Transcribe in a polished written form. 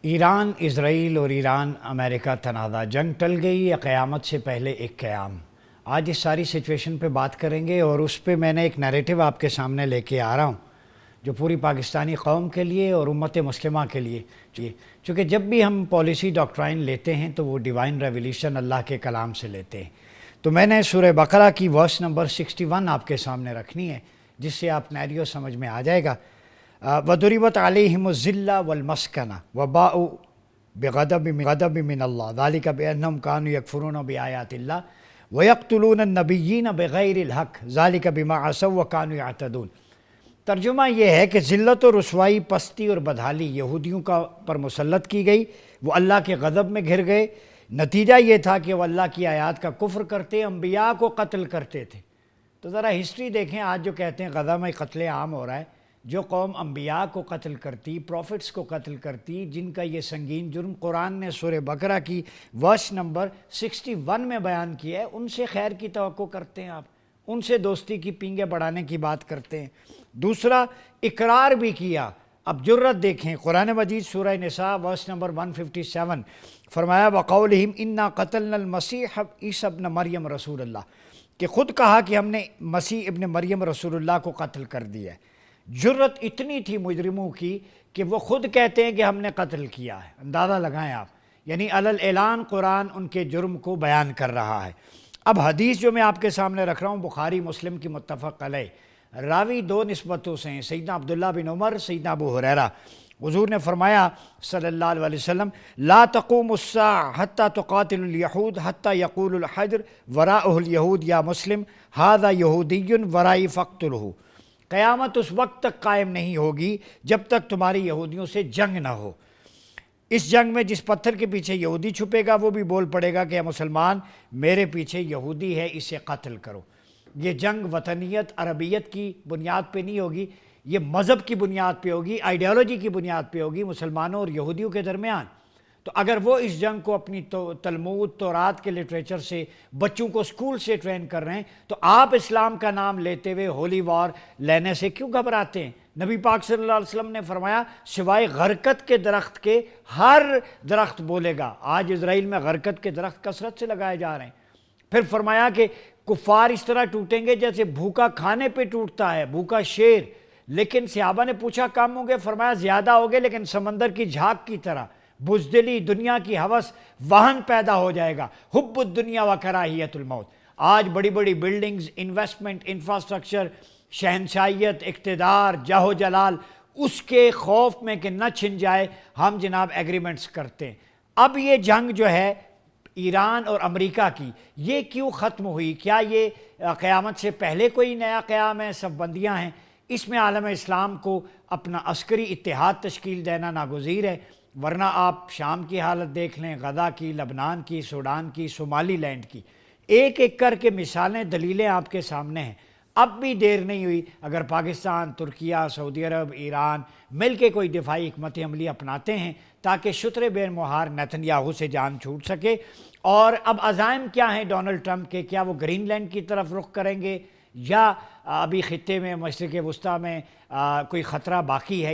ایران اسرائیل اور ایران امریکہ تنازع جنگ ٹل گئی یا قیامت سے پہلے ایک قیام؟ آج اس ساری سچویشن پہ بات کریں گے اور اس پہ میں نے ایک نیریٹو آپ کے سامنے لے کے آ رہا ہوں جو پوری پاکستانی قوم کے لیے اور امت مسلمہ کے لیے چونکہ جب بھی ہم پالیسی ڈاکٹرائن لیتے ہیں تو وہ ڈیوائن ریولیشن اللہ کے کلام سے لیتے ہیں۔ تو میں نے سورہ بقرہ کی ورس نمبر 61 آپ کے سامنے رکھنی ہے جس سے آپ نیریو سمجھ میں آ جائے گا۔ وَضُرِبَتْ عَلَيْهِمُ الذِّلَّةُ وَالْمَسْكَنَةُ وَبَاءُوا بِغَضَبٍ مِّنَ اللَّهِ ذَلِكَ بِأَنَّهُمْ كَانُوا يَكْفُرُونَ بِآيَاتِ اللَّهِ وَيَقْتُلُونَ النَّبِيِّينَ بِغَيْرِ الْحَقِّ ذَلِكَ بِمَا عَصَوا وَكَانُوا يَعْتَدُونَ۔ ترجمہ یہ ہے کہ ذلت و رسوائی، پستی اور بدحالی یہودیوں پر مسلط کی گئی، وہ اللہ کے غضب میں گھر گئے۔ نتیجہ یہ تھا کہ وہ اللہ کی آیات کا کفر کرتے، انبیاء کو قتل کرتے تھے۔ تو ذرا ہسٹری دیکھیں، آج جو کہتے ہیں غزہ میں قتل عام ہو رہا ہے، جو قوم انبیاء کو قتل کرتی، پروفٹس کو قتل کرتی، جن کا یہ سنگین جرم قرآن نے سورہ بقرہ کی ورس نمبر 61 میں بیان کیا ہے، ان سے خیر کی توقع کرتے ہیں آپ، ان سے دوستی کی پینگیں بڑھانے کی بات کرتے ہیں۔ دوسرا، اقرار بھی کیا۔ اب جرت دیکھیں، قرآن مجید سورہ نساء ورس نمبر 157 فرمایا وَقَوْلِهِمْ إِنَّا قَتَلْنَا الْمَسِيحَ عِيسَى ابْنَ مَرْيَمَ رسول اللہ، کہ خود کہا کہ ہم نے مسیح ابن مریم رسول اللہ کو قتل کر دیا ہے۔ جرت اتنی تھی مجرموں کی کہ وہ خود کہتے ہیں کہ ہم نے قتل کیا ہے۔ اندازہ لگائیں آپ، یعنی علی الاعلان قرآن ان کے جرم کو بیان کر رہا ہے۔ اب حدیث جو میں آپ کے سامنے رکھ رہا ہوں بخاری مسلم کی متفق علیہ، راوی دو نسبتوں سے ہیں، سیدنا عبداللہ بن عمر، سیدنا ابو ہریرہ۔ حضور نے فرمایا صلی اللہ علیہ وسلم لا تقوم الساعة حتى تقاتل اليهود حتى يقول الحجر وراءه اليهود یا مسلم هذا يهودي ورائي فاقتله۔ قیامت اس وقت تک قائم نہیں ہوگی جب تک تمہاری یہودیوں سے جنگ نہ ہو۔ اس جنگ میں جس پتھر کے پیچھے یہودی چھپے گا وہ بھی بول پڑے گا کہ اے مسلمان، میرے پیچھے یہودی ہے، اسے قتل کرو۔ یہ جنگ وطنیت، عربیت کی بنیاد پہ نہیں ہوگی، یہ مذہب کی بنیاد پہ ہوگی، آئیڈیالوجی کی بنیاد پہ ہوگی، مسلمانوں اور یہودیوں کے درمیان۔ تو اگر وہ اس جنگ کو اپنی تلمود تورات کے لٹریچر سے بچوں کو اسکول سے ٹرین کر رہے ہیں، تو آپ اسلام کا نام لیتے ہوئے ہولی وار لینے سے کیوں گھبراتے ہیں؟ نبی پاک صلی اللہ علیہ وسلم نے فرمایا سوائے غرقت کے درخت کے ہر درخت بولے گا۔ آج اسرائیل میں غرقت کے درخت کثرت سے لگائے جا رہے ہیں۔ پھر فرمایا کہ کفار اس طرح ٹوٹیں گے جیسے بھوکا کھانے پہ ٹوٹتا ہے، بھوکا شیر۔ لیکن صحابہ نے پوچھا کم ہوں گے؟ فرمایا زیادہ ہوگے لیکن سمندر کی جھاگ کی طرح۔ بزدلی، دنیا کی ہوس، وہن پیدا ہو جائے گا، حب الدنیا و کراہیت الموت۔ آج بڑی بڑی بلڈنگز، انویسٹمنٹ، انفراسٹرکچر، شہنشاہیت، اقتدار، جاہ و جلال، اس کے خوف میں کہ نہ چھن جائے ہم جناب ایگریمنٹس کرتے ہیں۔ اب یہ جنگ جو ہے ایران اور امریکہ کی، یہ کیوں ختم ہوئی؟ کیا یہ قیامت سے پہلے کوئی نیا قیام ہے، سب بندیاں ہیں؟ اس میں عالم اسلام کو اپنا عسکری اتحاد تشکیل دینا ناگزیر ہے، ورنہ آپ شام کی حالت دیکھ لیں، غزہ کی، لبنان کی، سوڈان کی، صومالی لینڈ کی، ایک ایک کر کے مثالیں، دلیلیں آپ کے سامنے ہیں۔ اب بھی دیر نہیں ہوئی، اگر پاکستان، ترکیہ، سعودی عرب، ایران مل کے کوئی دفاعی حکمت عملی اپناتے ہیں تاکہ شتر بے مہار نیتن یاہو سے جان چھوٹ سکے۔ اور اب عزائم کیا ہیں ڈونلڈ ٹرمپ کے؟ کیا وہ گرین لینڈ کی طرف رخ کریں گے یا ابھی خطے میں مشرق وسطیٰ میں کوئی خطرہ باقی ہے؟